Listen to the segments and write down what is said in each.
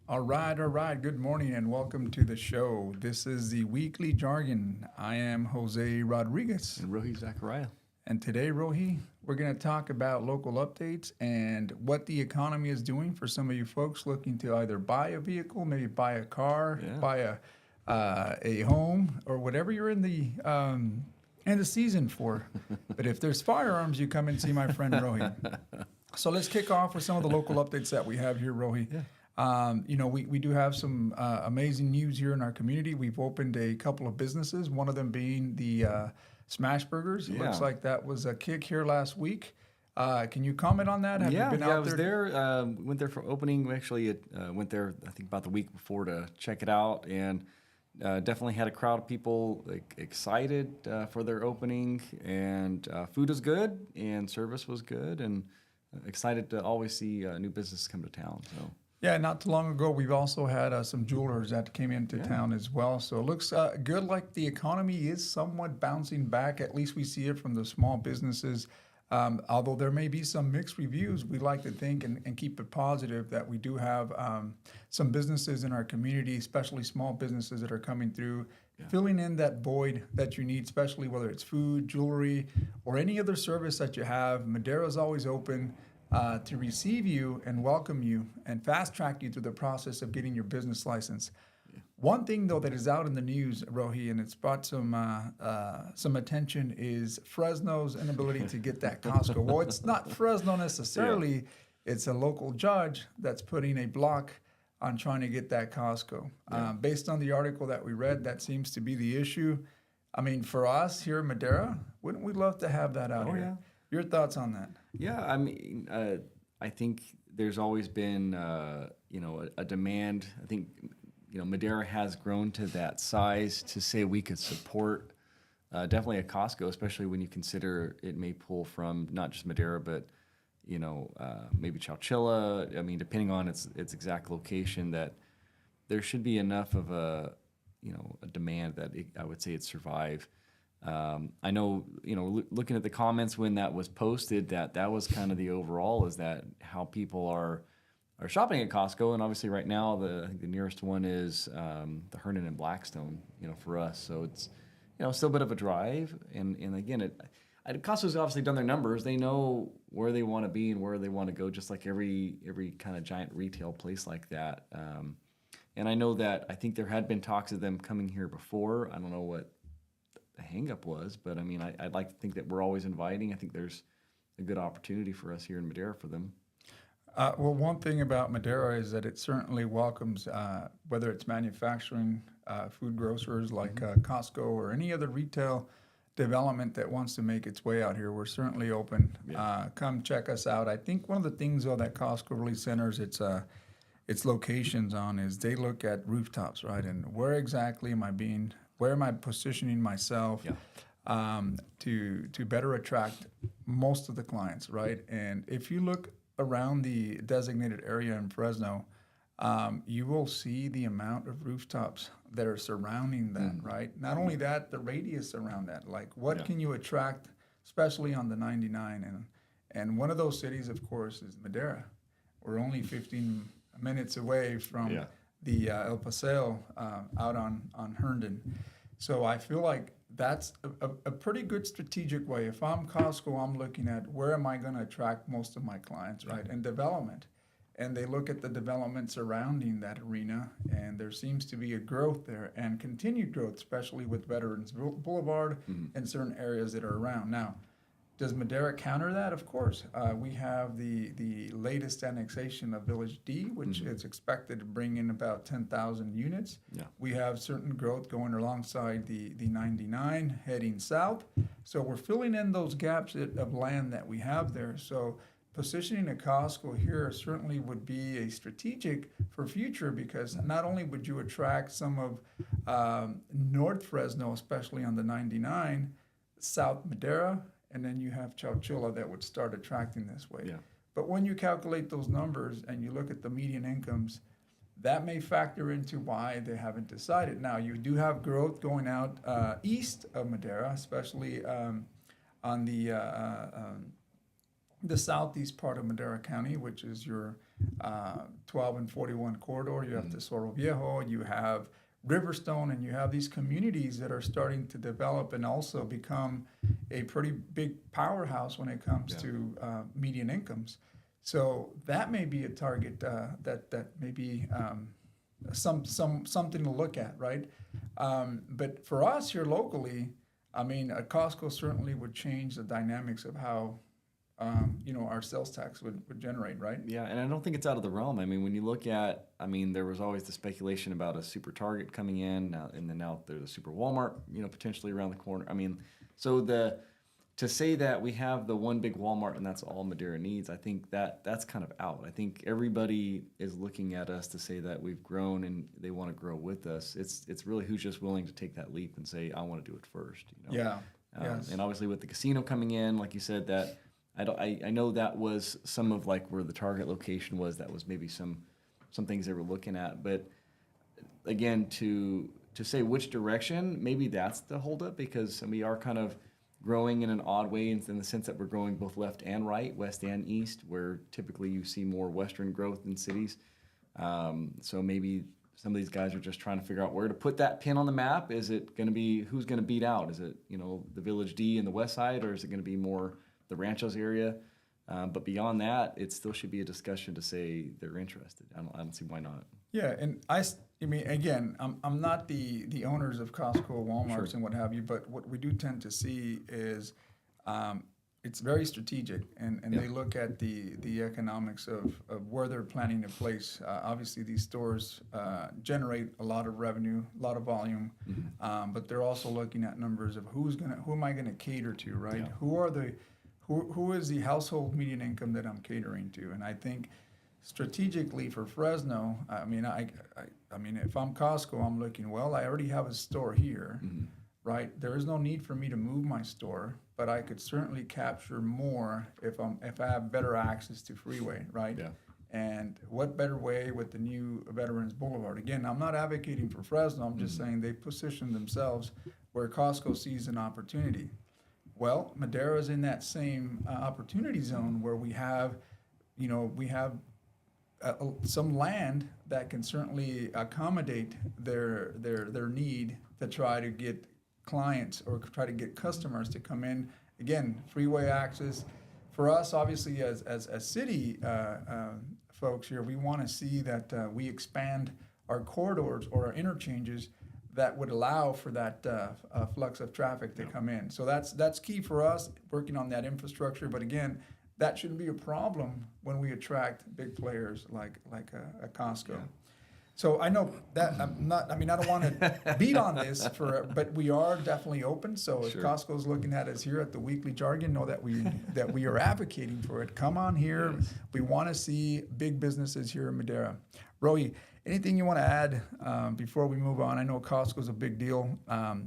All right, all right. Good morning and welcome to the show. This is the Weekly Jargon. I am Jose Rodriguez. And Rohi Zachariah. And today, Rohi, we're going to talk about local updates and what the economy is doing for some of you folks looking to either buy a vehicle, maybe buy a car, Yeah. buy a home, or whatever you're in the season for. But if there's firearms, you come and see my friend Rohi. So let's kick off with some of the local updates that we have here, Rohi. Yeah. We do have some amazing news here in our community. We've opened a couple of businesses, one of them being the Smash Burgers. It looks Yeah. like that was a kick here last week. Can you comment on that? Have you been I out was there? there. Went there for opening. We actually went there, I think, about the week before to check it out, and definitely had a crowd of people excited for their opening. And food was good, and service was good, and excited to always see new business come to town. So Yeah, not too long ago, we've also had some jewelers that came into Yeah. town as well. So it looks good, like the economy is somewhat bouncing back. At least we see it from the small businesses. Although there may be some mixed reviews, we like to think and keep it positive that we do have some businesses in our community, especially small businesses that are coming through, filling in that void that you need, especially whether it's food, jewelry, or any other service that you have. Madera is always open to receive you and welcome you and fast track you through the process of getting your business license. One thing though that is out in the news, Rohi, and it's brought some attention, is Fresno's inability to get that Costco. Well, it's not Fresno necessarily; it's a local judge that's putting a block on trying to get that Costco. Based on the article that we read, that seems to be the issue. I mean, for us here in Madera, wouldn't we love to have that out Oh, here? yeah. Your thoughts on that? Yeah, I mean, I think there's always been, a demand. I think, Madera has grown to that size to say we could support definitely a Costco, especially when you consider it may pull from not just Madera, but, maybe Chowchilla. I mean, depending on its exact location, that there should be enough of a demand that I would say it survive. I know, looking at the comments when that was posted, that was kind of the overall, is that how people are shopping at Costco. And obviously right now, I think the nearest one is the Herndon and Blackstone, for us. So it's, still a bit of a drive. And again, Costco's obviously done their numbers. They know where they want to be and where they want to go, just like every kind of giant retail place like that. And I know that I think there had been talks of them coming here before. I don't know what the hang up was, but I mean, I'd like to think that we're always inviting. I think there's a good opportunity for us here in Madera for them. Well, one thing about Madera is that it certainly welcomes, whether it's manufacturing, food grocers like Costco or any other retail development that wants to make its way out here. We're certainly open. Yeah. Come check us out. I think one of the things though that Costco really centers its locations on is they look at rooftops, right? And where am I positioning myself? Yeah. To better attract most of the clients, right? And if you look around the designated area in Fresno, you will see the amount of rooftops that are surrounding that, right? Not only that, the radius around that. Like, what Yeah. can you attract, especially on the 99? And one of those cities, of course, is Madera. We're only 15 minutes away from Yeah. the El Paseo out on Herndon. So I feel like that's a pretty good strategic way. If I'm Costco, I'm looking at where am I going to attract most of my clients, right? And development. And they look at the development surrounding that arena, and there seems to be a growth there and continued growth, especially with Veterans Boulevard and certain areas that are around. Now, does Madera counter that? Of course. We have the latest annexation of Village D, which is expected to bring in about 10,000 units. Yeah. We have certain growth going alongside the 99 heading south. So we're filling in those gaps of land that we have there. So positioning a Costco here certainly would be a strategic for future, because not only would you attract some of North Fresno, especially on the 99, South Madera, and then you have Chowchilla that would start attracting this way. Yeah. But when you calculate those numbers and you look at the median incomes, that may factor into why they haven't decided. Now, you do have growth going out east of Madera, especially on the the southeast part of Madera County, which is your 12 and 41 corridor. You have Tesoro Viejo, you have Riverstone, and you have these communities that are starting to develop and also become a pretty big powerhouse when it comes to median incomes. So that may be a target that may be something to look at, right? But for us here locally, I mean, a Costco certainly would change the dynamics of how our sales tax would generate, right? Yeah, and I don't think it's out of the realm. I mean, when you look at, I mean, there was always the speculation about a super Target coming in, and then now there's a super Walmart, potentially around the corner. I mean, so to say that we have the one big Walmart and that's all Madera needs, I think that's kind of out. I think everybody is looking at us to say that we've grown and they want to grow with us. It's really who's just willing to take that leap and say, I want to do it first. Yeah. Yes. And obviously with the casino coming in, like you said, that I know that was some of like where the target location was. That was maybe some things they were looking at. But again, to say which direction, maybe that's the holdup, because we are kind of growing in an odd way in the sense that we're growing both left and right, west and east, where typically you see more western growth in cities. So maybe some of these guys are just trying to figure out where to put that pin on the map. Is it going to be who's going to beat out? Is it the Village D and the west side, or is it going to be more the Ranchos area? But beyond that, it still should be a discussion to say they're interested. I don't see why not. Yeah, and I mean, again, I'm not the owners of Costco, Walmarts, and what have you, but what we do tend to see is it's very strategic, and they look at the economics of where they're planning to place. Obviously, these stores generate a lot of revenue, a lot of volume, but they're also looking at numbers of who am I going to cater to, right? Yeah. Who is the household median income that I'm catering to? And I think strategically for Fresno, I mean, if I'm Costco, I'm looking, well, I already have a store here, right? There is no need for me to move my store, but I could certainly capture more if I have better access to freeway, right? Yeah. And what better way with the new Veterans Boulevard? Again, I'm not advocating for Fresno. I'm just saying they position themselves where Costco sees an opportunity. Well, Madera is in that same opportunity zone where we have some land that can certainly accommodate their need to try to get clients or try to get customers to come in. Again, freeway access. For us, obviously, as city folks here, we want to see that we expand our corridors or our interchanges that would allow for that flux of traffic to come in. So that's key for us, working on that infrastructure. But again, that shouldn't be a problem when we attract big players like a Costco. Yeah. So I know that I don't want to beat on this but we are definitely open. So if Costco's looking at us here at the Weekly Jargon, know that we are advocating for it. Come on here. Yes. We want to see big businesses here in Madera. Rohi, anything you want to add before we move on? I know Costco's a big deal,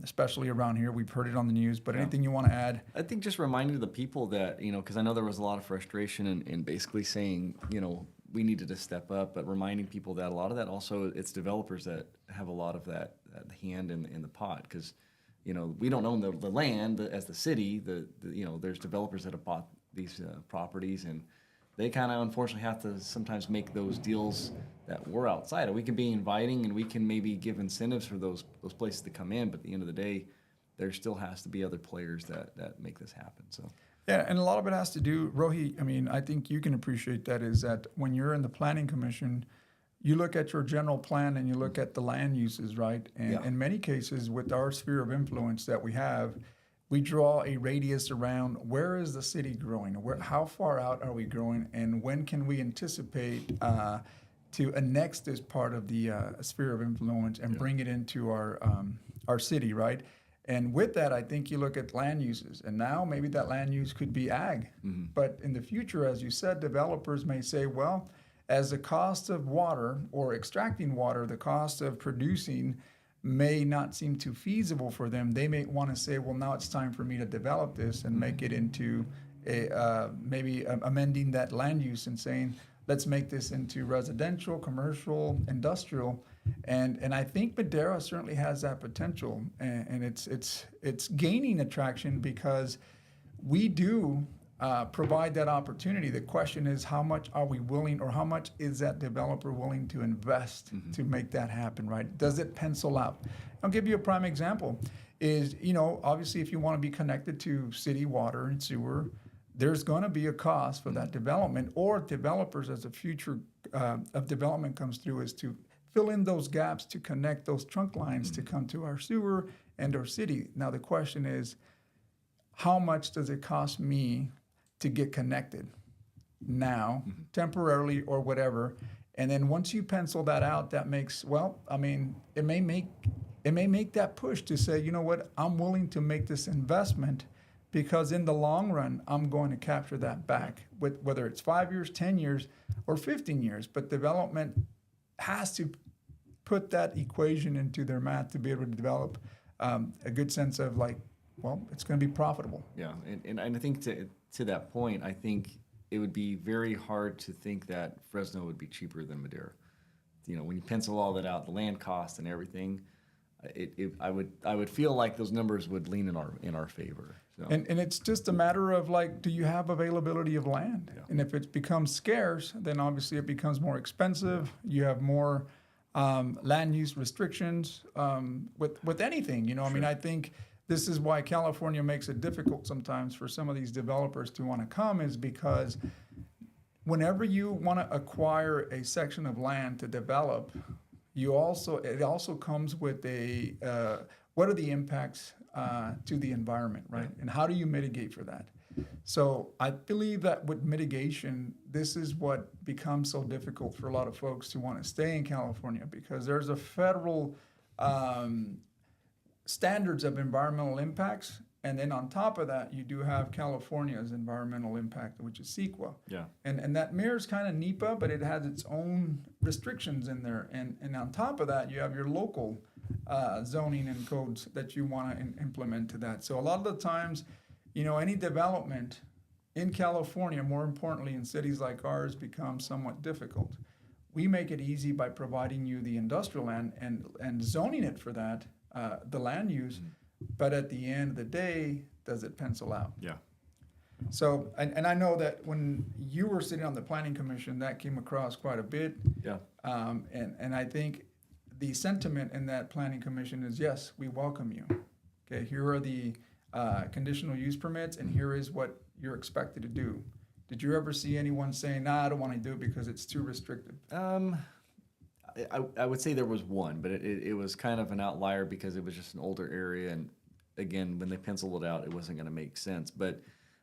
especially around here. We've heard it on the news, but anything you want to add? I think just reminding the people that, because I know there was a lot of frustration in basically saying, we needed to step up, but reminding people that a lot of that also, it's developers that have a lot of that hand in the pot, because, we don't own the land as the city. There's developers that have bought these properties, and they kind of unfortunately have to sometimes make those deals that we're outside of. We can be inviting and we can maybe give incentives for those places to come in, but at the end of the day, there still has to be other players that make this happen. So. Yeah, and a lot of it has to do, Rohi, I think you can appreciate that, is that when you're in the Planning Commission, you look at your general plan and you look at the land uses, right? And in many cases, with our sphere of influence that we have, we draw a radius around where is the city growing, how far out are we growing, and when can we anticipate to annex this part of the sphere of influence and bring it into our city, right? And with that, I think you look at land uses, and now maybe that land use could be ag. Mm-hmm. But in the future, as you said, developers may say, well, as the cost of water or extracting water, the cost of producing may not seem too feasible for them, they may want to say, well, now it's time for me to develop this and make it into maybe amending that land use and saying, let's make this into residential, commercial, industrial. And I think Madera certainly has that potential, and it's gaining attraction because we do provide that opportunity. The question is, how much are we willing, or how much is that developer willing to invest to make that happen, right? Does it pencil out? I'll give you a prime example. Is, obviously, if you want to be connected to city water and sewer, there's going to be a cost for that development, or developers, as the future of development comes through, is to fill in those gaps to connect those trunk lines to come to our sewer and our city. Now, the question is, how much does it cost me to get connected now, temporarily or whatever? And then once you pencil that out, that makes, it may make that push to say, you know what, I'm willing to make this investment, because in the long run, I'm going to capture that back, with whether it's 5 years, 10 years, or 15 years. But development has to put that equation into their math to be able to develop a good sense of it's going to be profitable. Yeah, and I think to that point, I think it would be very hard to think that Fresno would be cheaper than Madera. When you pencil all that out, the land cost and everything, I would feel like those numbers would lean in our favor. So. And it's just a matter of do you have availability of land? Yeah. And if it becomes scarce, then obviously it becomes more expensive. You have more land use restrictions with anything. I think this is why California makes it difficult sometimes for some of these developers to want to come, is because whenever you want to acquire a section of land to develop, it also comes with what are the impacts to the environment, right? And how do you mitigate for that? So I believe that with mitigation, this is what becomes so difficult for a lot of folks to want to stay in California, because there's a federal standards of environmental impacts. And then on top of that, you do have California's environmental impact, which is CEQA. Yeah. And that mirrors kind of NEPA, but it has its own restrictions in there. And on top of that, you have your local zoning and codes that you want to implement to that. So a lot of the times, any development in California, more importantly in cities like ours, becomes somewhat difficult. We make it easy by providing you the industrial land and zoning it for that, the land use. But at the end of the day, does it pencil out? Yeah. So, and I know that when you were sitting on the Planning Commission, that came across quite a bit. Yeah. And I think the sentiment in that Planning Commission is, yes, we welcome you. Okay, here are the conditional use permits, and here is what you're expected to do. Did you ever see anyone saying, "Nah, I don't want to do it because it's too restrictive"? I would say there was one, but it was kind of an outlier because it was just an older area, and again, when they penciled it out, it wasn't going to make sense. But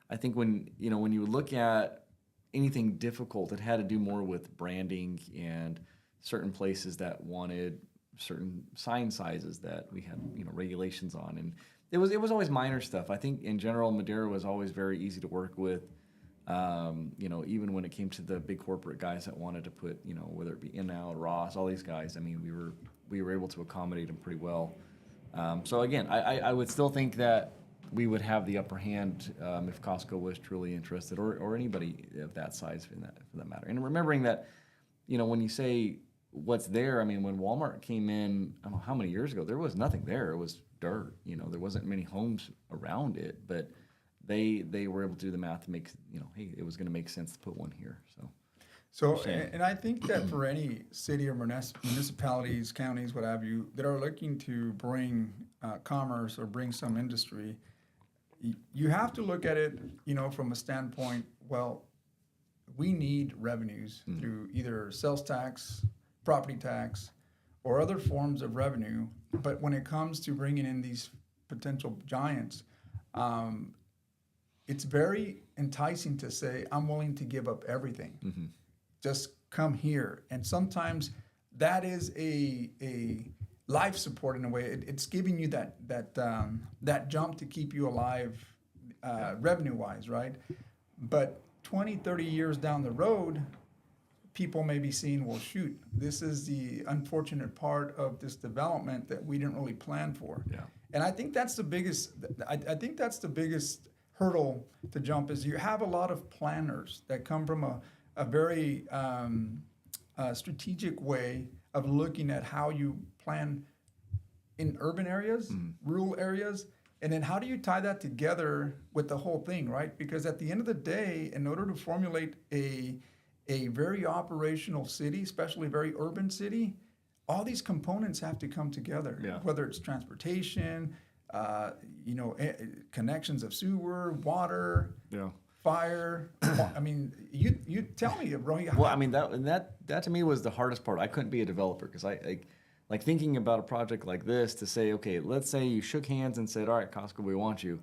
I think when you look at anything difficult, it had to do more with branding and certain places that wanted certain sign sizes that we had regulations on, and it was always minor stuff. I think in general, Madera was always very easy to work with. Even when it came to the big corporate guys that wanted to put, whether it be In-N-Out, Ross, all these guys, I mean, we were able to accommodate them pretty well. So again, I would still think that we would have the upper hand if Costco was truly interested, or anybody of that size for that matter. And remembering that, when you say what's there, I mean, when Walmart came in, I don't know how many years ago, there was nothing there. It was dirt. There wasn't many homes around it, but they were able to do the math to make, hey, it was going to make sense to put one here. So, and I think that for any city or municipalities, counties, what have you, that are looking to bring commerce or bring some industry, you have to look at it, from a standpoint, well, we need revenues through either sales tax, property tax, or other forms of revenue. But when it comes to bringing in these potential giants, it's very enticing to say, I'm willing to give up everything. Mm-hmm. Just come here. And sometimes that is a life support in a way. It's giving you that jump to keep you alive revenue-wise, right? But 20, 30 years down the road, people may be seeing, well, shoot, this is the unfortunate part of this development that we didn't really plan for. Yeah. And I think that's the biggest, I think that's the biggest hurdle to jump, is you have a lot of planners that come from a very strategic way of looking at how you plan in urban areas, rural areas, And then how do you tie that together with the whole thing, right? Because at the end of the day, in order to formulate a very operational city, especially a very urban city, all these components have to come together. Yeah. Whether it's transportation, connections of sewer, water, Yeah. fire. I mean, you tell me, bro. Well, I mean that to me was the hardest part. I couldn't be a developer because I like thinking about a project like this to say, okay, let's say you shook hands and said, all right, Costco, we want you.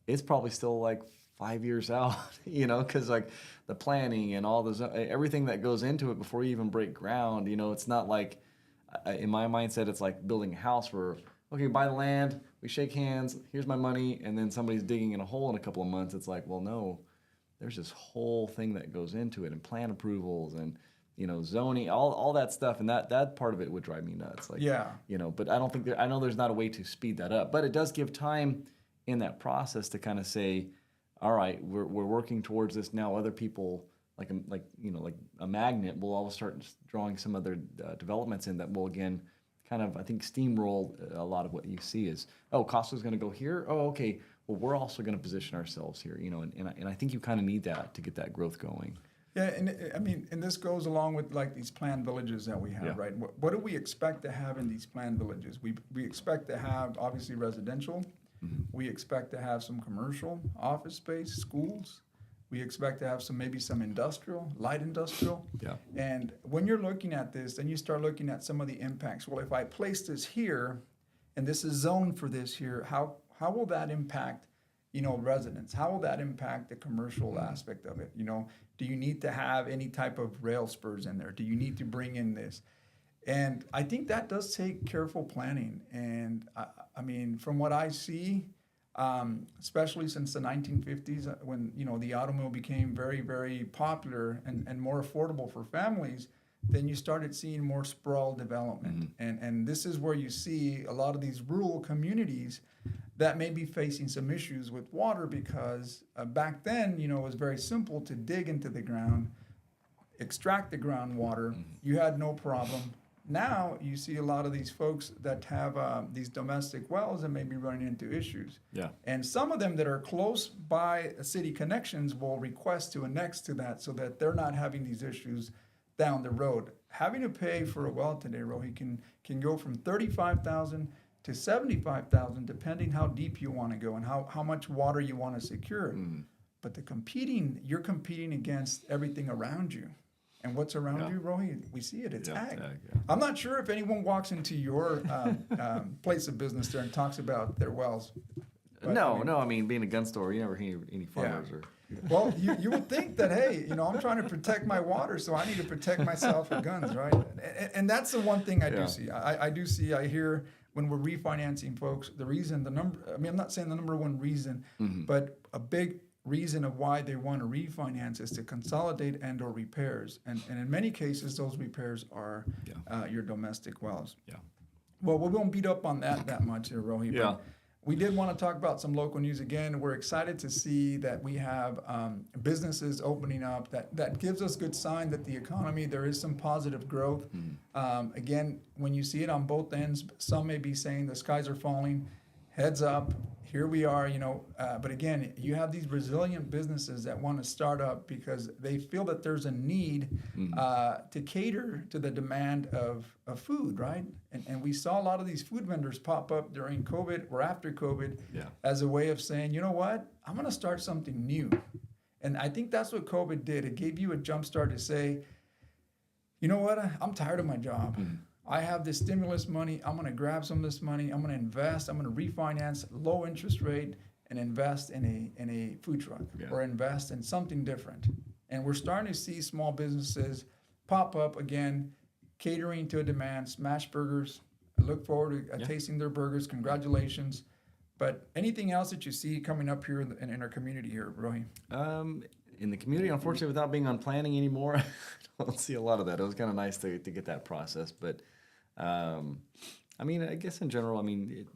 It's probably still like 5 years out, because like the planning and all everything that goes into it before you even break ground. It's not like in my mindset, it's like building a house where okay, buy the land, we shake hands, here's my money, and then somebody's digging in a hole in a couple of months. It's like, well, no. There's this whole thing that goes into it, and plan approvals, and zoning, all that stuff, and that part of it would drive me nuts. Like, Yeah. But I don't think I know there's not a way to speed that up, but it does give time in that process to kind of say, all right, we're working towards this now. Other people like a magnet will all start drawing some other developments in that will again kind of I think steamroll a lot of what you see is Costco's going to go here. Oh, okay. Well, we're also going to position ourselves here, and I think you kind of need that to get that growth going. Yeah, and I mean, and this goes along with like these planned villages that we have, Yeah. right? What do we expect to have in these planned villages? We expect to have obviously residential. We expect to have some commercial, office space, schools. We expect to have maybe some industrial, light industrial. Yeah. And when you're looking at this, then you start looking at some of the impacts. Well, if I place this here, and this is zoned for this here, how will that impact, residents? How will that impact the commercial aspect of it? Do you need to have any type of rail spurs in there? Do you need to bring in this? And I think that does take careful planning. And I mean, from what I see, especially since the 1950s, when the automobile became very, very popular and more affordable for families, then you started seeing more sprawl development. And this is where you see a lot of these rural communities that may be facing some issues with water because back then, it was very simple to dig into the ground, extract the groundwater. You had no problem. Now you see a lot of these folks that have these domestic wells and may be running into issues. Yeah. And some of them that are close by city connections will request to annex to that so that they're not having these issues down the road. Having to pay for a well today, Rohi, can go from $35,000 to $75,000 depending how deep you want to go and how much water you want to secure. But you're competing against everything around you. And what's around you, Rohi? We see it. It's ag. Yeah. I'm not sure if anyone walks into your place of business there and talks about their wells. But, No. I mean, being a gun store, you never hear any farmers or. Well, you would think that, hey, I'm trying to protect my water, so I need to protect myself with guns, right? And that's the one thing I do see. I hear when we're refinancing folks, I'm not saying the number one reason, but a big reason of why they want to refinance is to consolidate and or repairs. And in many cases, those repairs are your domestic wells. Yeah. Well, we won't beat up on that much here, Rohi. Yeah. But we did want to talk about some local news again. We're excited to see that we have businesses opening up. That gives us good sign that the economy, there is some positive growth. Again, when you see it on both ends, some may be saying the skies are falling. Heads up, here we are, but again, you have these resilient businesses that want to start up because they feel that there's a need to cater to the demand of food, right? And we saw a lot of these food vendors pop up during COVID or after COVID as a way of saying, you know what, I'm going to start something new. And I think that's what COVID did. It gave you a jump start to say, you know what, I'm tired of my job. I have this stimulus money. I'm going to grab some of this money. I'm going to invest. I'm going to refinance low interest rate and invest in a food truck or invest in something different. And we're starting to see small businesses pop up again, catering to a demand. Smash Burgers. I look forward to tasting their burgers. Congratulations. But anything else that you see coming up here in our community here, Rohi? In the community, unfortunately, without being on planning anymore, I don't see a lot of that. It was kind of nice to get that process, but I mean, I guess in general, I mean,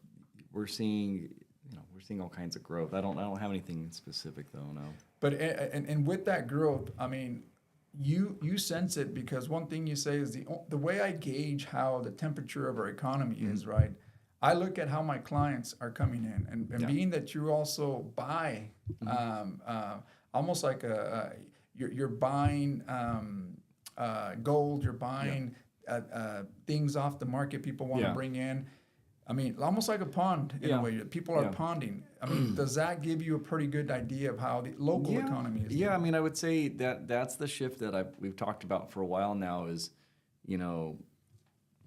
we're seeing all kinds of growth. I don't have anything specific though, no. But and with that growth, I mean, you sense it because one thing you say is the way I gauge how the temperature of our economy is, right? I look at how my clients are coming in, and Yeah. being that you also buy, almost like you're buying gold, you're buying things off the market people want to Yeah. bring in. I mean, almost like a pond in Yeah. a way. People are Yeah. ponding. I mean, does that give you a pretty good idea of how the local economy is? Yeah, I mean, I would say that that's the shift that we've talked about for a while now is, you know,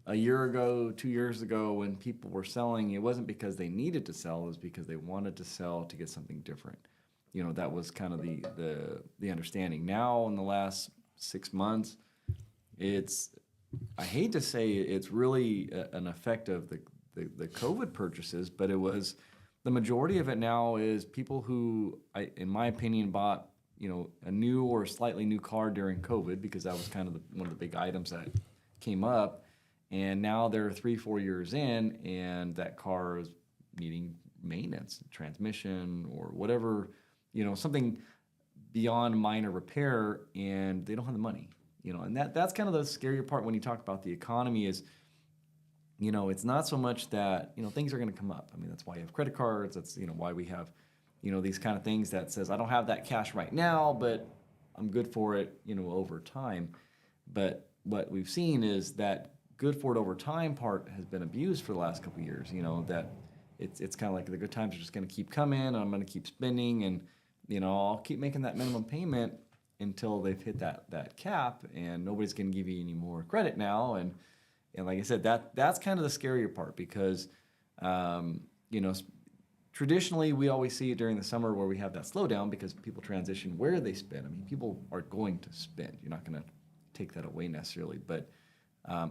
a year ago, 2 years ago, when people were selling, it wasn't because they needed to sell, it was because they wanted to sell to get something different. You know, that was kind of the understanding. Now, in the last 6 months, it's, I hate to say it's really an effect of the COVID purchases, but it was, the majority of it now is people who, in my opinion, bought, you know, a new or slightly new car during COVID, because that was kind of one of the big items that came up. And now they're 3-4 years in, and that car is needing maintenance, transmission, or whatever, you know, something beyond minor repair, and they don't have the money, you know. And that's kind of the scarier part when you talk about the economy is, you know, it's not so much that, you know, things are going to come up. I mean, that's why you have credit cards. That's, you know, why we have, you know, these kind of things that says, I don't have that cash right now, but I'm good for it, you know, over time. But what we've seen is that good for it over time part has been abused for the last couple of years, you know, that it's kind of like the good times are just going to keep coming, and I'm going to keep spending, and, you know, I'll keep making that minimum payment until they've hit that cap, and nobody's going to give you any more credit now. And like I said, that's kind of the scarier part, because, you know, traditionally we always see it during the summer where we have that slowdown because people transition where they spend. I mean, people are going to spend. You're not going to take that away necessarily, but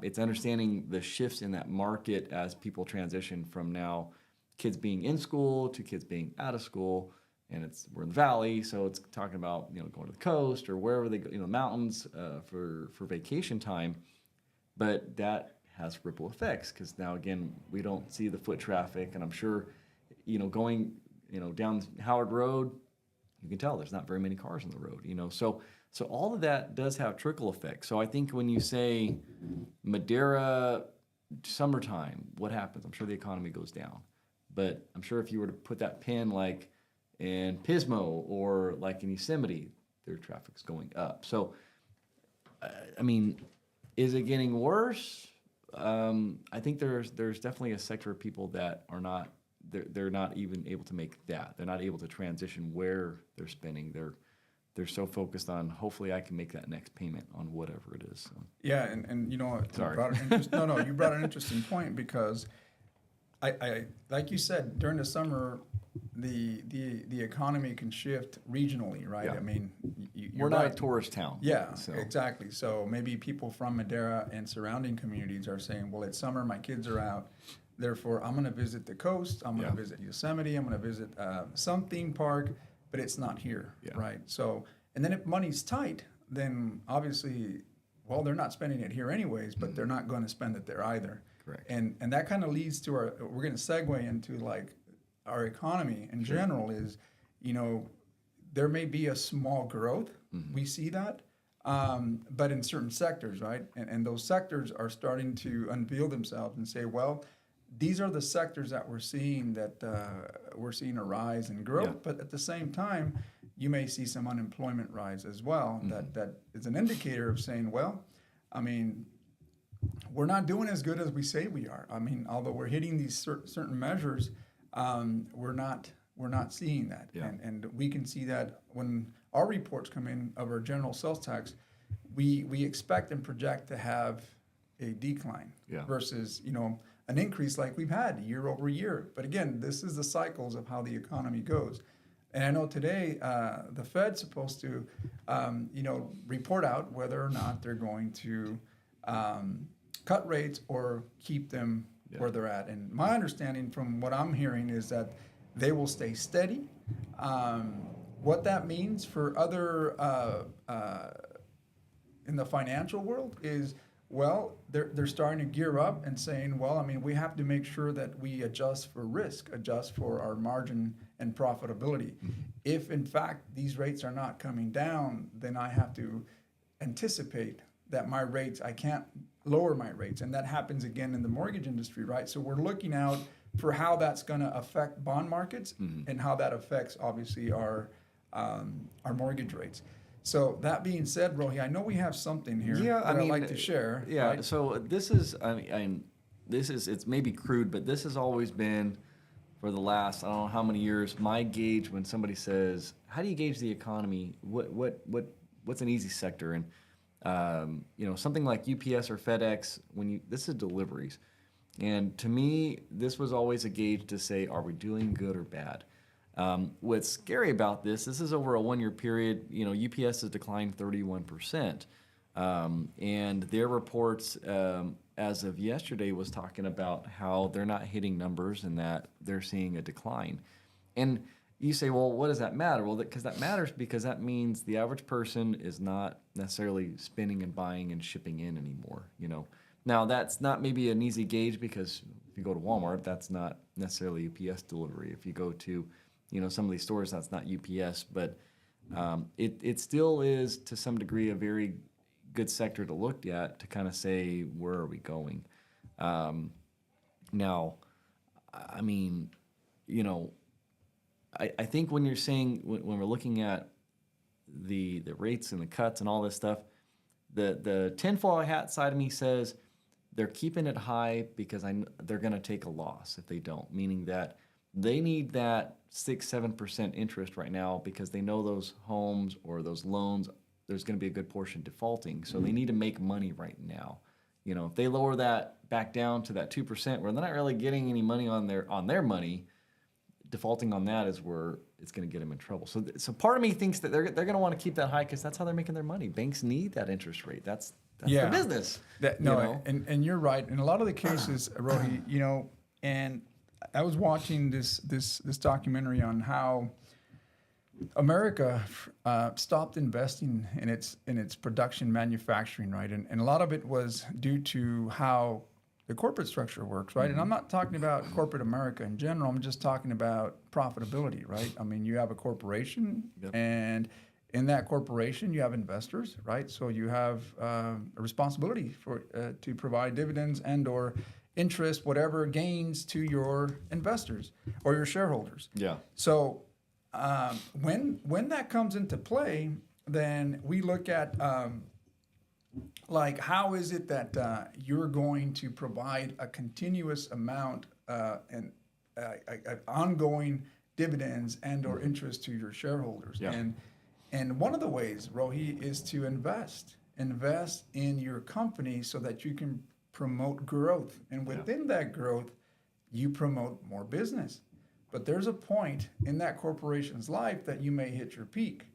it's understanding the shifts in that market as people transition from now kids being in school to kids being out of school. And we're in the valley, so it's talking about, you know, going to the coast or wherever they go, you know, mountains for vacation time. But that has ripple effects, because now again we don't see the foot traffic, and I'm sure, you know, going, you know, down Howard Road, you can tell there's not very many cars on the road, you know. So all of that does have trickle effects. So I think when you say Madera summertime, what happens? I'm sure the economy goes down, but I'm sure if you were to put that pin like in Pismo or like in Yosemite, their traffic's going up. So I mean, is it getting worse? I think there's definitely a sector of people that are not, they're not even able to make that. They're not able to transition where they're spending. They're so focused on, hopefully I can make that next payment on whatever it is. So. Yeah, and you know what? Sorry. You brought an interesting point, because I like you said, during the summer, the economy can shift regionally, right? Yeah. I mean, We're not a tourist town. Yeah, so. exactly. So maybe people from Madera and surrounding communities are saying, well, it's summer, my kids are out, therefore I'm going to visit the coast, I'm going to visit Yosemite, I'm going to visit some theme park, but it's not here, right? So, and then if money's tight, then obviously, well, they're not spending it here anyways, but they're not going to spend it there either. Correct. And that kind of leads to we're going to segue into like our economy in general is, you know, there may be a small growth. We see that. But in certain sectors, right? And those sectors are starting to unveil themselves and say, well, these are the sectors that we're seeing a rise in growth. Yeah. But at the same time, you may see some unemployment rise as well. That is an indicator of saying, well, I mean, we're not doing as good as we say we are. I mean, although we're hitting these certain measures, we're not seeing that. Yeah. And we can see that when our reports come in of our general sales tax, we expect and project to have a decline versus, you know, an increase like we've had year over year. But again, this is the cycles of how the economy goes. And I know today the Fed's supposed to, you know, report out whether or not they're going to cut rates or keep them where they're at. And my understanding from what I'm hearing is that they will stay steady. What that means for other in the financial world is, well, they're starting to gear up and saying, well, I mean, we have to make sure that we adjust for risk, adjust for our margin and profitability. If in fact these rates are not coming down, then I have to anticipate that my rates, I can't lower my rates. And that happens again in the mortgage industry, right? So we're looking out for how that's going to affect bond markets and how that affects, obviously, our mortgage rates. So that being said, Rohi, I know we have something here Yeah, that I mean, I'd like to share. Yeah, right? so this is, it's maybe crude, but this has always been for the last, I don't know how many years, my gauge when somebody says, how do you gauge the economy? What's an easy sector? And, something like UPS or FedEx, this is deliveries. And to me, this was always a gauge to say, are we doing good or bad? What's scary about this is over a 1-year period, UPS has declined 31%. And their reports, as of yesterday, was talking about how they're not hitting numbers and that they're seeing a decline. And you say, well, what does that matter? Well, because that matters because that means the average person is not necessarily spending and buying and shipping in anymore, Now, that's not maybe an easy gauge because if you go to Walmart, that's not necessarily UPS delivery. If you go to, some of these stores, that's not UPS. But it still is, to some degree, a very good sector to look at to kind of say, where are we going? Now, I mean, I think when you're saying, when we're looking at the rates and the cuts and all this stuff, the tinfoil hat side of me says they're keeping it high because they're going to take a loss if they don't, meaning that they need that 6-7% interest right now because they know those homes or those loans, there's going to be a good portion defaulting. So they need to make money right now. If they lower that back down to that 2% where they're not really getting any money on their money, defaulting on that is where it's going to get them in trouble. So part of me thinks that they're going to want to keep that high because that's how they're making their money. Banks need that interest rate. That's their business. And you're right. In a lot of the cases, Rohi, and I was watching this documentary on how America stopped investing in its production manufacturing, right? And a lot of it was due to how the corporate structure works, right? And I'm not talking about corporate America in general. I'm just talking about profitability, right? I mean, you have a corporation, and in that corporation, you have investors, right? So you have a responsibility for to provide dividends and/or interest, whatever gains to your investors or your shareholders. Yeah. So when that comes into play, then we look at like how is it that you're going to provide a continuous amount and ongoing dividends and or interest to your shareholders. Yeah. And one of the ways, Rohi, is to invest in your company so that you can promote growth. And within that growth, you promote more business. But there's a point in that corporation's life that you may hit your peak,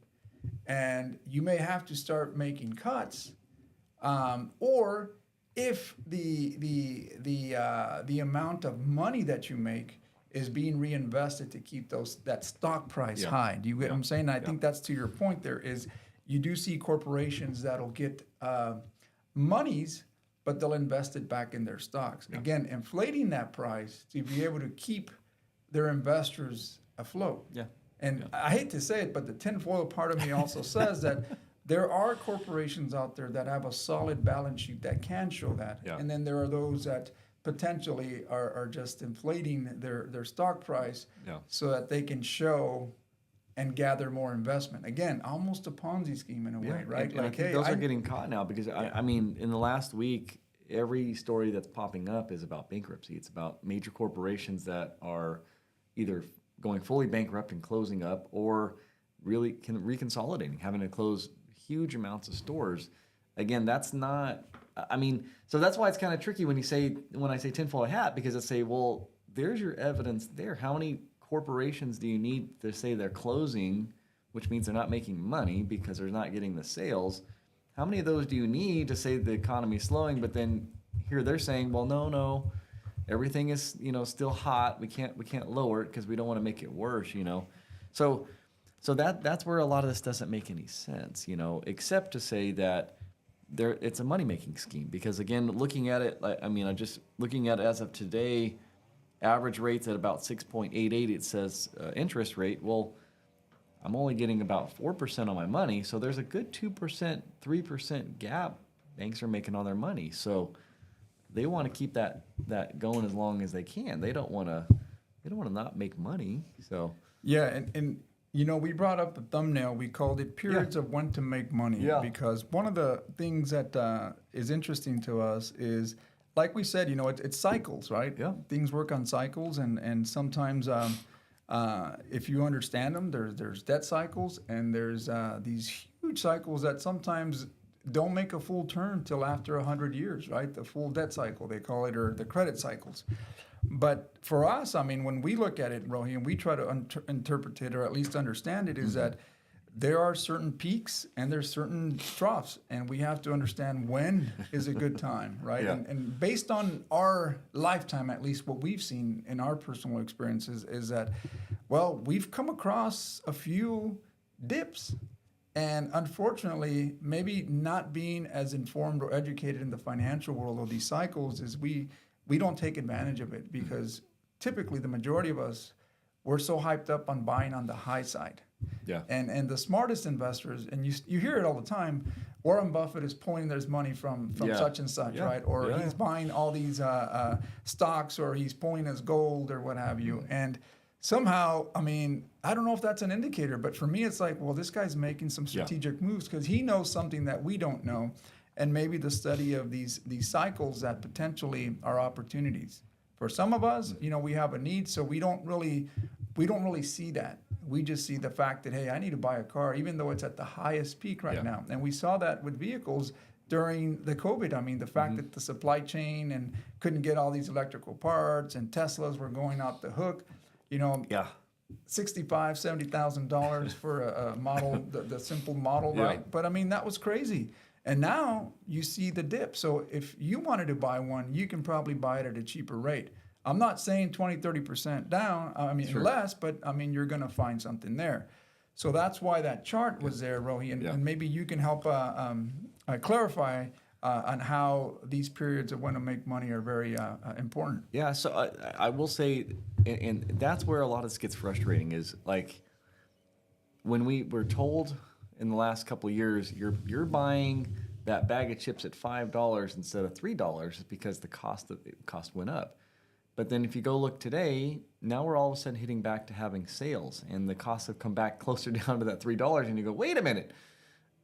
and you may have to start making cuts, or if the amount of money that you make is being reinvested to keep that stock price high. Do you get what I'm saying? I think that's to your point. There is, you do see corporations that'll get monies, but they'll invest it back in their stocks. Yeah. Again, inflating that price to be able to keep their investors afloat. Yeah. And I hate to say it, but the tinfoil part of me also says that there are corporations out there that have a solid balance sheet that can show that. Yeah. And then there are those that potentially are just inflating their stock price so that they can show and gather more investment. Again, almost a Ponzi scheme in a way, right? And I think those are getting caught now because, I mean, in the last week, every story that's popping up is about bankruptcy. It's about major corporations that are either going fully bankrupt and closing up or really reconsolidating, having to close huge amounts of stores. Again, that's not, I mean, so that's why it's kind of tricky when I say tinfoil hat, because I say, well, there's your evidence there. How many corporations do you need to say they're closing, which means they're not making money because they're not getting the sales? How many of those do you need to say the economy is slowing? But then here they're saying, well, no, everything is still hot. We can't lower it because we don't want to make it worse. So that's where a lot of this doesn't make any sense. Except to say that it's a money making scheme. Because again, looking at it, I'm just looking at it as of today. Average rates at about 6.88. It says interest rate. Well, I'm only getting about 4% on my money, so there's a good 2%, 3% gap banks are making all their money. So they want to keep that going as long as they can. They don't want to not make money. So Yeah, and you know, we brought up the thumbnail. We called it periods of when to make money. Yeah. Because one of the things that is interesting to us is, like we said, you know, it's cycles, right? Yeah. Things work on cycles, and sometimes if you understand them, there's debt cycles, and there's these huge cycles that sometimes don't make a full turn till after 100 years, right? The full debt cycle, they call it, or the credit cycles. But for us, I mean, when we look at it, Rohi, and we try to interpret it or at least understand it, is that there are certain peaks and there's certain troughs, and we have to understand when is a good time, right? Yeah. And based on our lifetime, at least what we've seen in our personal experiences, is that, well, we've come across a few dips. And unfortunately, maybe not being as informed or educated in the financial world of these cycles is we don't take advantage of it, because typically the majority of us, we're so hyped up on buying on the high side. yeah, And the smartest investors, and you hear it all the time, Warren Buffett is pulling his money from Yeah. such and such, Yeah. right? Or Yeah. he's buying all these stocks, or he's pulling his gold or what have you. And somehow, I mean, I don't know if that's an indicator, but for me, it's like, well, this guy's making some strategic moves because he knows something that we don't know. And maybe the study of these cycles that potentially are opportunities. For some of us, you know, we have a need, so we don't really see that. We just see the fact that, hey, I need to buy a car, even though it's at the highest peak right Yeah. now. And we saw that with vehicles during the COVID. I mean, the fact that the supply chain and couldn't get all these electrical parts, and Teslas were going out the hook. You know, yeah, $65,000-$70,000 for a model, the simple model, Yeah. right? But I mean, that was crazy. And now you see the dip. So if you wanted to buy one, you can probably buy it at a cheaper rate. I'm not saying 20-30% down, I mean, Sure. less, but I mean, you're going to find something there. So that's why that chart was there, Rohi, and, Yeah. and maybe you can help clarify on how these periods of when to make money are very important. yeah. So I will say, and that's where a lot of this gets frustrating, is like when we were told in the last couple of years, you're buying that bag of chips at $5 instead of $3 because the cost went up. But then if you go look today, now we're all of a sudden hitting back to having sales, and the costs have come back closer down to that $3, and you go, wait a minute,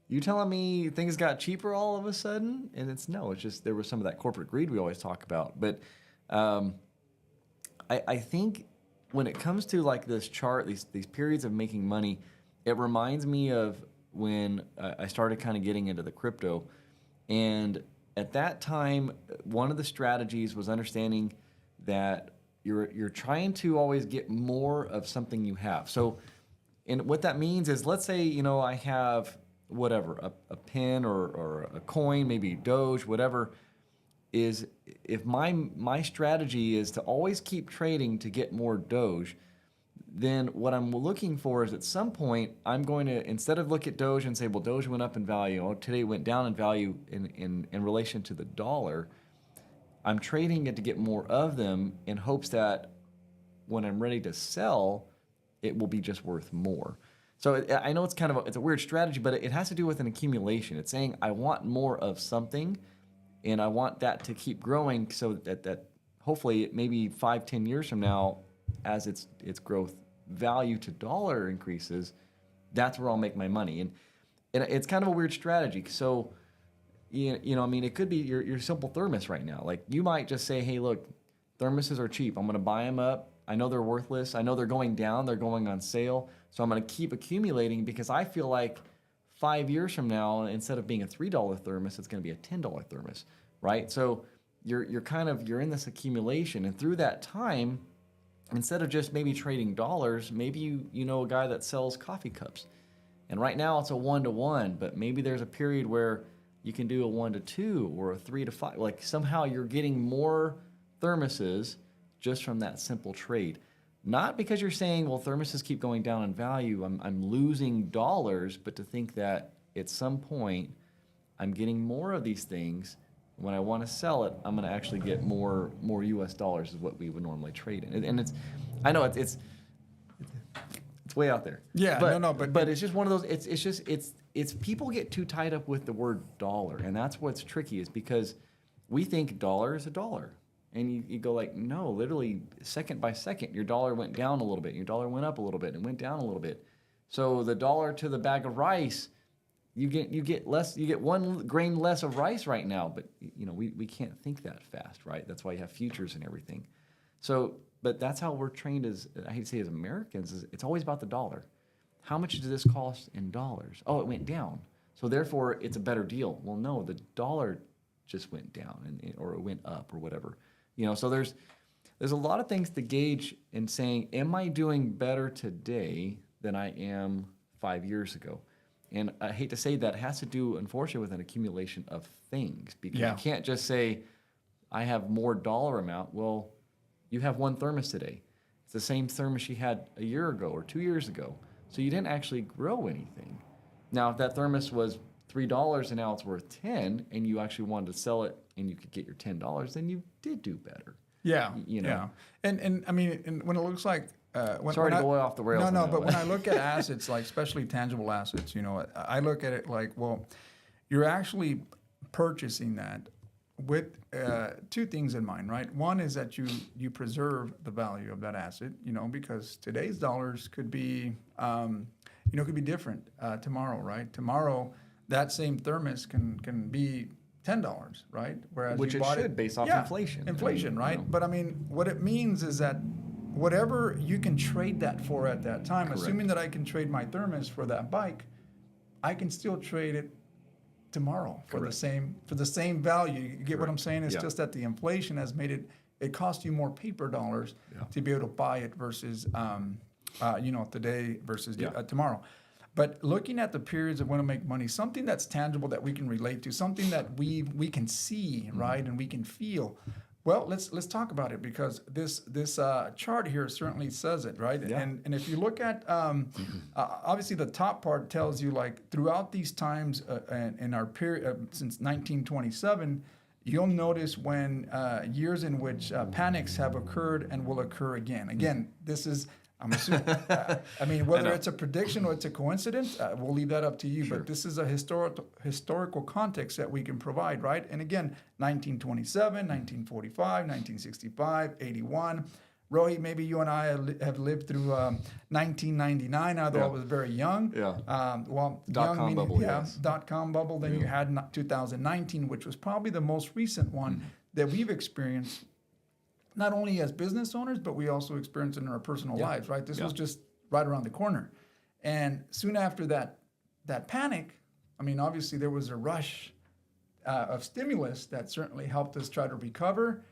you telling me things got cheaper all of a sudden? And it's just there was some of that corporate greed we always talk about. But I think when it comes to like this chart, these periods of making money, it reminds me of when I started kind of getting into the crypto. And at that time, one of the strategies was understanding that you're trying to always get more of something you have. So, and what that means is, let's say, you know, I have whatever, a pin or a coin, maybe Doge, whatever, is if my strategy is to always keep trading to get more Doge, then what I'm looking for is at some point I'm going to, instead of look at Doge and say, well, Doge went up in value, oh, today it went down in value in relation to the dollar, I'm trading it to get more of them in hopes that when I'm ready to sell, it will be just worth more. So I know it's kind of it's a weird strategy, but it has to do with an accumulation. It's saying I want more of something, and I want that to keep growing so that hopefully maybe 5-10 years from now, as its growth value to dollar increases, that's where I'll make my money. And it's kind of a weird strategy. So, you know, I mean, it could be your simple thermos right now. Like, you might just say, hey, look, thermoses are cheap. I'm going to buy them up. I know they're worthless. I know they're going down. They're going on sale. So I'm going to keep accumulating because I feel like 5 years from now, instead of being a $3 thermos, it's going to be a $10 thermos, right? So you're in this accumulation, and through that time, instead of just maybe trading dollars, maybe you know a guy that sells coffee cups, and right now it's a 1-to-1, but maybe there's a period where you can do a 1-to-2 or a 3-to-5. Like, somehow you're getting more thermoses just from that simple trade. Not because you're saying, well, thermoses keep going down in value, I'm losing dollars, but to think that at some point I'm getting more of these things. When I want to sell it, I'm going to actually get more U.S. dollars is what we would normally trade in. And it's, I know it's way out there. Yeah, but, no, but it's just one of those. It's it's people get too tied up with the word dollar, and that's what's tricky is because we think dollar is a dollar. And you go like, no, literally second by second, your dollar went down a little bit, your dollar went up a little bit, and went down a little bit. So the dollar to the bag of rice, you get less, you get 1 grain less of rice right now. But we can't think that fast, right? That's why you have futures and everything. So, but that's how we're trained as, I hate to say as Americans, is it's always about the dollar. How much does this cost in dollars? Oh, it went down. So therefore it's a better deal. Well, no, the dollar just went down or it went up or whatever. So there's a lot of things to gauge in saying, am I doing better today than I am 5 years ago? And I hate to say that, it has to do, unfortunately, with an accumulation of things. Because you can't just say, I have more dollar amount. Well, you have 1 thermos today. It's the same thermos you had a year ago or 2 years ago. So you didn't actually grow anything. Now, if that thermos was $3 and now it's worth 10, and you actually wanted to sell it and you could get your $10, then you did do better. Yeah. And I mean, and when it looks like, sorry to go off the rails. No, but when I look at assets, like especially tangible assets, I look at it like, well, you're actually purchasing that with 2 things in mind, right? One is that you preserve the value of that asset, because today's dollars could be, could be different tomorrow, right? Tomorrow, that same thermos can be $10, right? Whereas which you it bought should based off inflation. Inflation, right? But I mean, what it means is that whatever you can trade that for at that time, Correct. assuming that I can trade my thermos for that bike, I can still trade it tomorrow for the same value. You get what I'm saying? It's just that the inflation has made it cost you more paper dollars to be able to buy it versus today versus tomorrow. But looking at the periods of when to make money, something that's tangible that we can relate to, something that we can see, right, and we can feel. Well, let's talk about it, because this chart here certainly says it, right? Yeah. And if you look at obviously the top part tells you, like, throughout these times in our period since 1927, you'll notice when years in which panics have occurred and will occur again. Again, this is, I'm assuming, I mean, whether it's a prediction or it's a coincidence, we'll leave that up to you. Sure. But this is a historical context that we can provide, right? And again, 1927, 1945, 1965, 81. Rohi, maybe you and I have lived through 1999, although I was very young. Yeah. Dot-com bubble, yes. Dot-com bubble. Then you had 2019, which was probably the most recent one that we've experienced, not only as business owners, but we also experienced it in our personal lives, right? This was just right around the corner. And soon after that panic, I mean, obviously there was a rush of stimulus that certainly helped us try to recover.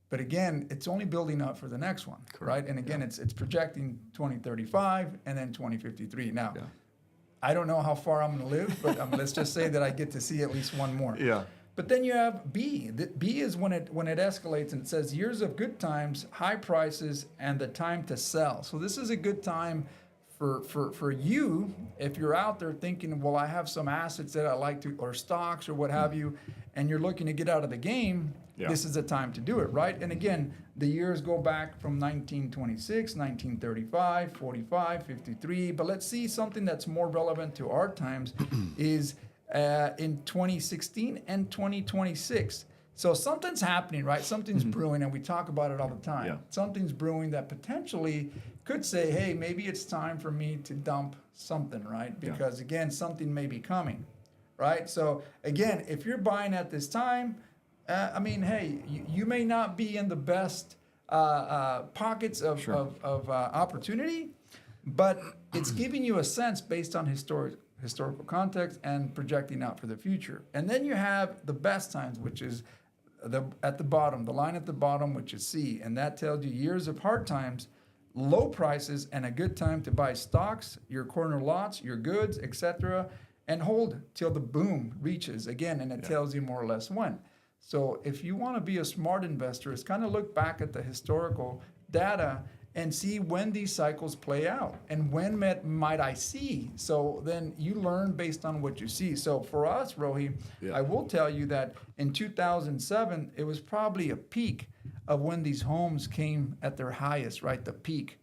But again, it's only building up for the next one, right? And again, it's projecting 2035 and then 2053. Now, I don't know how far I'm going to live, but let's just say that I get to see at least one more. Yeah. But then you have B. B is when it escalates, and it says years of good times, high prices, and the time to sell. So this is a good time for you if you're out there thinking, well, I have some assets that I like to, or stocks or what have you, and you're looking to get out of the game. This is the time to do it, right? And again, the years go back from 1926, 1935, 45, 53. But let's see something that's more relevant to our times is in 2016 and 2026. So something's happening, right? Something's brewing, and we talk about it all the time. Yeah. Something's brewing that potentially could say, hey, maybe it's time for me to dump something, right? Because again, something may be coming, right? So again, if you're buying at this time, I mean, hey, you may not be in the best pockets of opportunity, but it's giving you a sense based on historical context and projecting out for the future. And then you have the best times, which is at the bottom, the line at the bottom, which is C, and that tells you years of hard times, low prices, and a good time to buy stocks, your corner lots, your goods, etc., and hold till the boom reaches again, and it tells you more or less when. So if you want to be a smart investor, it's kind of look back at the historical data and see when these cycles play out and when might I see. So then you learn based on what you see. So for us, Rohi, I will tell you that in 2007, it was probably a peak of when these homes came at their highest, right? The peak.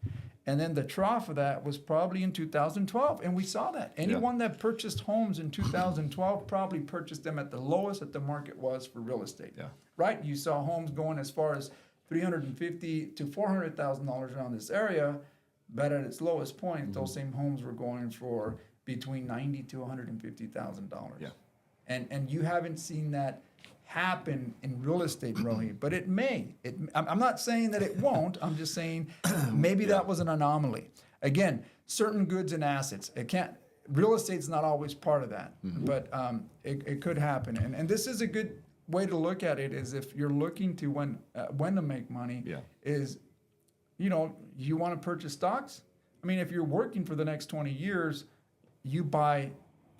And then the trough of that was probably in 2012. And we saw that. Anyone that purchased homes in 2012 probably purchased them at the lowest that the market was for real estate. Yeah. Right? You saw homes going as far as $350,000 to $400,000 around this area, but at its lowest point, those same homes were going for between $90,000 to $150,000. Yeah. And you haven't seen that happen in real estate, Rohi, but it may. I'm not saying that it won't. I'm just saying maybe that was an anomaly. Again, certain goods and assets. It can't. Real estate's not always part of that, but it could happen. And this is a good way to look at it. Is if you're looking to when to make money. Yeah. Is, you want to purchase stocks. I mean, if you're working for the next 20 years, you buy.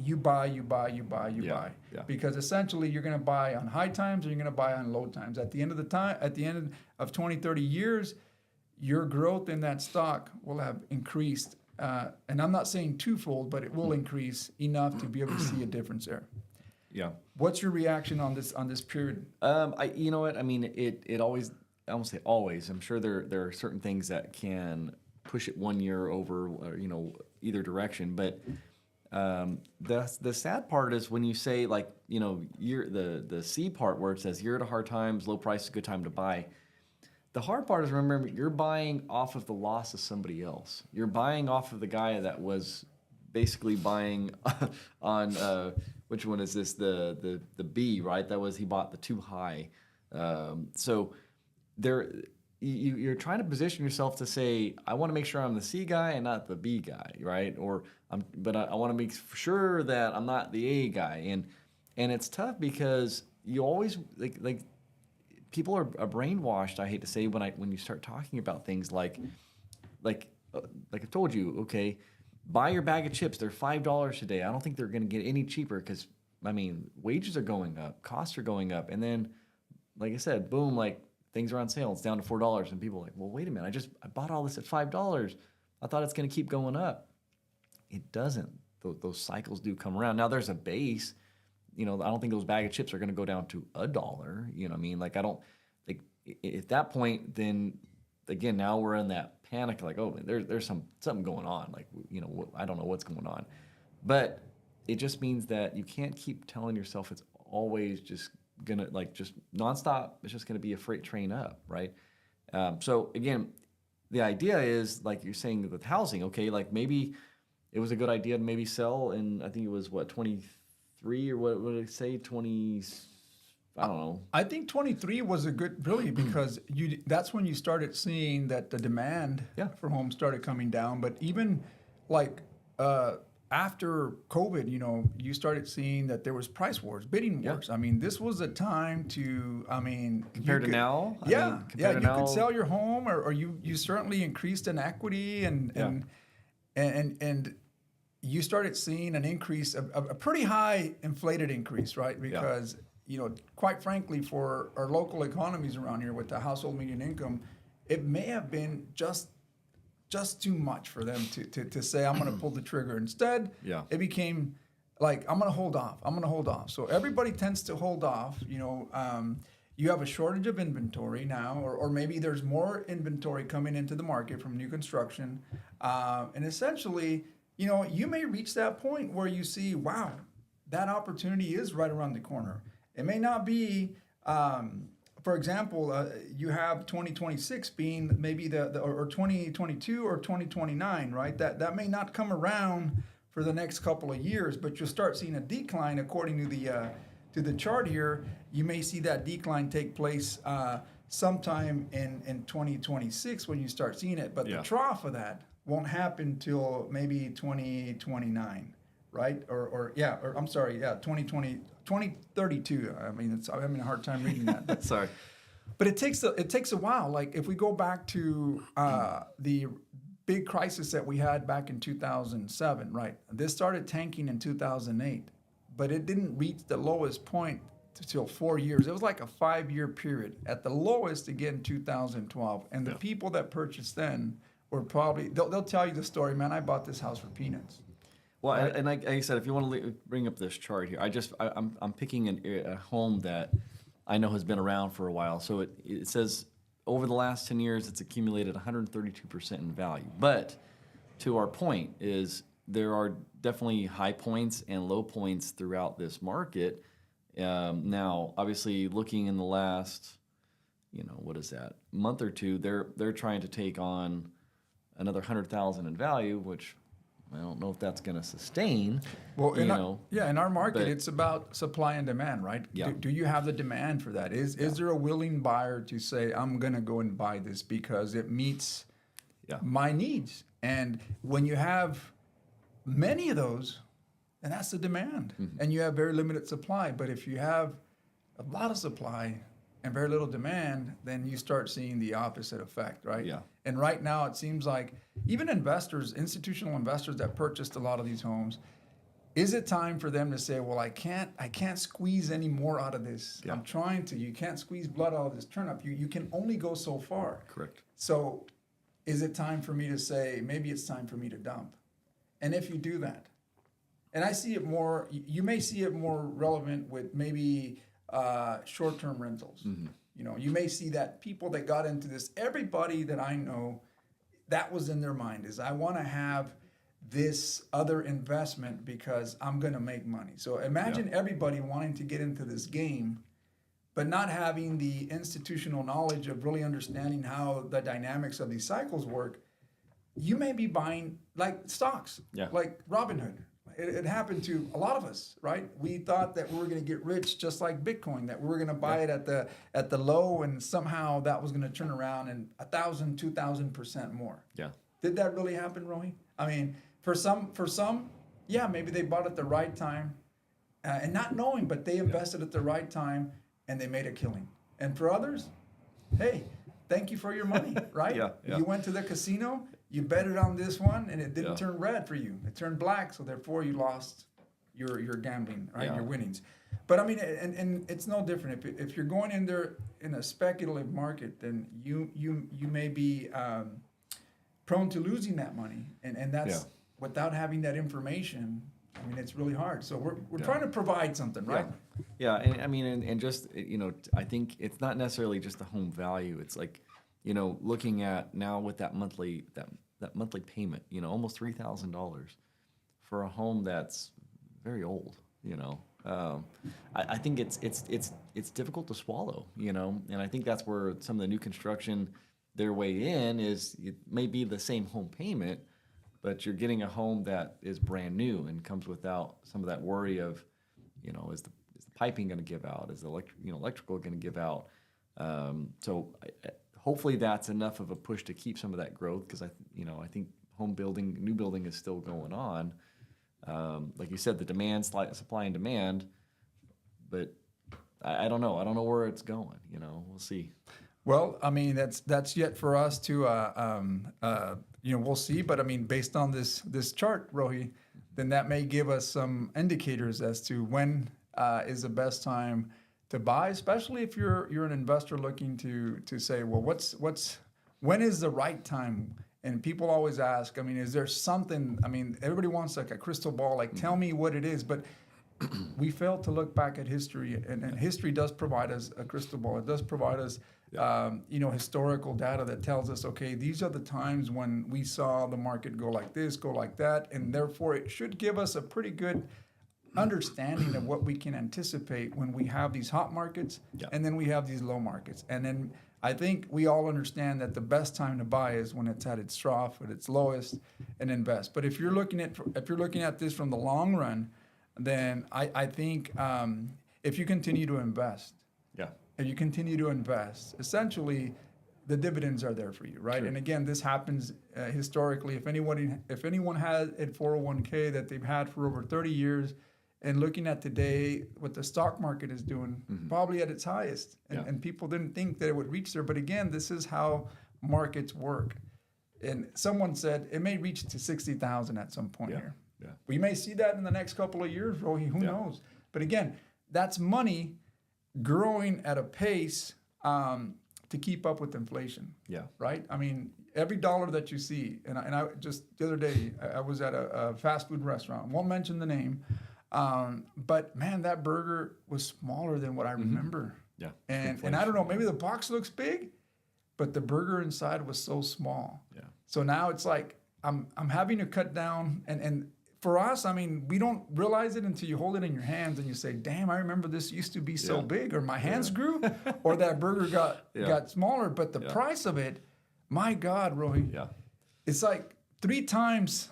Yeah. Because essentially you're going to buy on high times or you're going to buy on low times. At the end of 20, 30 years, your growth in that stock will have increased. And I'm not saying twofold, but it will increase enough to be able to see a difference there. Yeah. What's your reaction on this period? You know what? I mean, it always, I won't say always. I'm sure there are certain things that can push it 1 year over, either direction. But the sad part is when you say the C part where it says you're at a hard times, low price is a good time to buy. The hard part is, remember, you're buying off of the loss of somebody else. You're buying off of the guy that was basically buying on which one is this? The B, right? He bought the too high. So you're trying to position yourself to say, I want to make sure I'm the C guy and not the B guy, right? But I want to make sure that I'm not the A guy, and it's tough because you always like people are brainwashed. I hate to say when you start talking about things like I told you, okay, buy your bag of chips. They're $5 today. I don't think they're going to get any cheaper because wages are going up, costs are going up, and then like I said, boom, things are on sale. It's down to $4, and people are like, well, wait a minute, I bought all this at $5. I thought it's going to keep going up. It doesn't. Those cycles do come around. Now there's a base. I don't think those bag of chips are going to go down to $1. You know what I mean? I don't like at that point. Then again, now we're in that panic. Oh, there's something going on. I don't know what's going on, but it just means that you can't keep telling yourself it's always just gonna just nonstop. It's just gonna be a freight train up, right? So again, the idea is you're saying with housing. Okay, maybe it was a good idea to maybe sell in, I think it was 23 or what did it say, 20, I don't know. I think 23 was a good, really, because that's when you started seeing that the demand for homes started coming down. But even after COVID, you started seeing that there was price wars, bidding wars. I mean, this was a time to, compared to now? You could sell your home or you certainly increased in equity and you started seeing an increase, a pretty high inflated increase, right? Because, quite frankly, for our local economies around here with the household median income, it may have been just too much for them to say, I'm going to pull the trigger. Instead, it became I'm going to hold off. So everybody tends to hold off. You have a shortage of inventory now, or maybe there's more inventory coming into the market from new construction. And essentially, you may reach that point where you see, wow, that opportunity is right around the corner. It may not be, for example, you have 2026 being maybe or 2022 or 2029, right? That may not come around for the next couple of years, but you'll start seeing a decline according to the chart here. You may see that decline take place sometime in 2026 when you start seeing it, but the trough of that won't happen till maybe 2029, right? Or 2032. I'm having a hard time reading that. But, Sorry. But it takes a while. If we go back to the big crisis that we had back in 2007, right? This started tanking in 2008, but it didn't reach the lowest point until 4 years. It was like a 5-year period. At the lowest, again, 2012. And the people that purchased then were probably, they'll tell you the story, man, I bought this house for peanuts. Well, right? And like I said, if you want to bring up this chart here, I'm picking a home that I know has been around for a while. So it says over the last 10 years, it's accumulated 132% in value. But to our point is there are definitely high points and low points throughout this market. Now, obviously, looking in the last, what is that, month or two, they're trying to take on another 100,000 in value, which I don't know if that's going to sustain. Well, in our market, but- it's about supply and demand, right? Yeah. Do you have the demand for that? Is there a willing buyer to say, I'm going to go and buy this because it meets Yeah. my needs? And when you have many of those, and that's the demand, and you have very limited supply. But if you have a lot of supply and very little demand, then you start seeing the opposite effect, right? Yeah. And right now, it seems like even investors, institutional investors that purchased a lot of these homes, is it time for them to say, well, I can't squeeze any more out of this. Yeah. I'm trying to. You can't squeeze blood out of this turnip. You can only go so far. Correct. So is it time for me to say, maybe it's time for me to dump? And if you do that, and I see it more, you may see it more relevant with maybe short-term rentals. You may see that people that got into this, everybody that I know, that was in their mind is I want to have this other investment because I'm going to make money. So imagine everybody wanting to get into this game, but not having the institutional knowledge of really understanding how the dynamics of these cycles work. You may be buying like stocks, like Robinhood. It happened to a lot of us, right? We thought that we were going to get rich just like Bitcoin, that we were going to buy it at the low, and somehow that was going to turn around and 1,000, 2,000% more. Yeah. Did that really happen, Rohi? I mean, for some, yeah, maybe they bought at the right time, and not knowing, but they invested at the right time and they made a killing. And for others, hey, thank you for your money, right? Yeah. You went to the casino, you betted on this one, and it didn't turn red for you. It turned black, so therefore you lost your gambling, right? Your winnings. But I mean, and it's no different. If you're going in there in a speculative market, then you may be prone to losing that money, and that's without having that information. I mean, it's really hard. So we're trying to provide something, right? Yeah, and I mean, and just I think it's not necessarily just the home value. It's like, looking at now with that monthly payment, almost $3,000 for a home that's very old. I think it's difficult to swallow. And I think that's where some of the new construction, their way in is it may be the same home payment, but you're getting a home that is brand new and comes without some of that worry of, is the piping going to give out? Is the electrical going to give out? So hopefully that's enough of a push to keep some of that growth, because I think new building is still going on. Like you said, the demand, supply and demand, but I don't know. I don't know where it's going. We'll see. Well, I mean, that's yet for us to, we'll see. But I mean, based on this chart, Rohi, then that may give us some indicators as to when is the best time to buy, especially if you're an investor looking to say, well, when is the right time? And people always ask, I mean, is there something? I mean, everybody wants like a crystal ball, like tell me what it is, but we fail to look back at history, and history does provide us a crystal ball. It does provide us, historical data that tells us, okay, these are the times when we saw the market go like this, go like that, and therefore it should give us a pretty good understanding of what we can anticipate when we have these hot markets, and then we have these low markets. And then I think we all understand that the best time to buy is when it's at its trough, at its lowest, and invest. But if you're looking at this from the long run, then I think if you continue to invest, essentially the dividends are there for you, right? Sure. And again, this happens historically. If anyone has a 401k that they've had for over 30 years, and looking at today what the stock market is doing, probably at its highest, and people didn't think that it would reach there. But again, this is how markets work. And someone said it may reach to 60,000 at some point here. Yeah. We may see that in the next couple of years, Rohi, who knows? But again, that's money growing at a pace to keep up with inflation. Yeah. Right? I mean, every dollar that you see, and I just the other day, I was at a fast food restaurant. Won't mention the name, but man, that burger was smaller than what I remember. Yeah. And I don't know, maybe the box looks big, but the burger inside was so small. Yeah. So now it's like I'm having to cut down, and for us, I mean, we don't realize it until you hold it in your hands and you say, "Damn, I remember this used to be so Yeah. big, or my hands grew, or that burger Yeah. got smaller." But the Yeah. price of it, my God, Rohi, Yeah. it's like 3 times,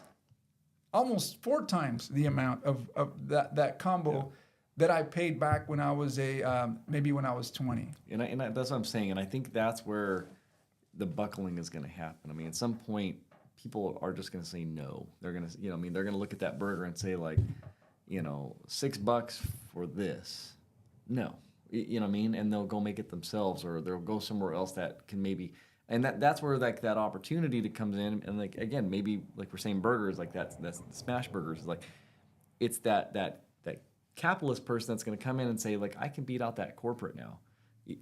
almost 4 times the amount of that combo that I paid back when I was maybe when I was 20. And that's what I'm saying. And I think that's where the buckling is going to happen. I mean, at some point, people are just going to say no. They're going to, you know, I mean, they're going to look at that burger and say like, you know, $6 for this. No, you know what I mean? And they'll go make it themselves, or they'll go somewhere else that can maybe, and that's where like that opportunity to comes in. And like, again, maybe like we're saying burgers, like that's smash burgers. Is like, it's that capitalist person that's going to come in and say like, I can beat out that corporate now.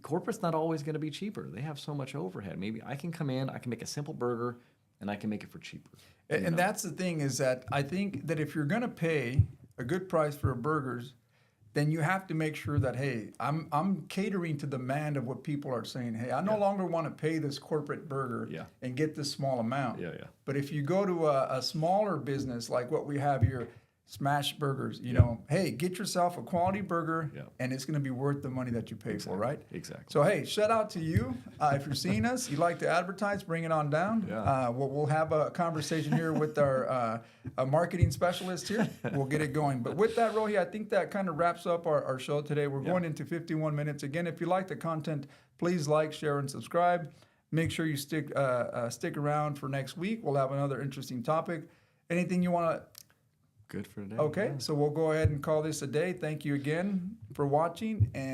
Corporate's not always going to be cheaper. They have so much overhead. Maybe I can come in, I can make a simple burger, and I can make it for cheaper. And that's the thing, is that I think that if you're going to pay a good price for burgers, then you have to make sure that, hey, I'm catering to the demand of what people are saying. Hey, I no longer want to pay this corporate burger Yeah. and get this small amount. Yeah. But if you go to a smaller business like what we have here, Smash Burgers, you know, hey, get yourself a quality burger, Yeah. and it's going to be worth the money that you pay for, right? Exactly. So, hey, shout out to you. If you're seeing us, you like to advertise, bring it on down. Yeah. We'll have a conversation here with our marketing specialist here. We'll get it going. But with that, Rohi, I think that kind of wraps up our show today. We're going into 51 minutes. Again, if you like the content, please like, share, and subscribe. Make sure you stick around for next week. We'll have another interesting topic. Anything you want to... Good for today. Okay, so we'll go ahead and call this a day. Thank you again for watching, and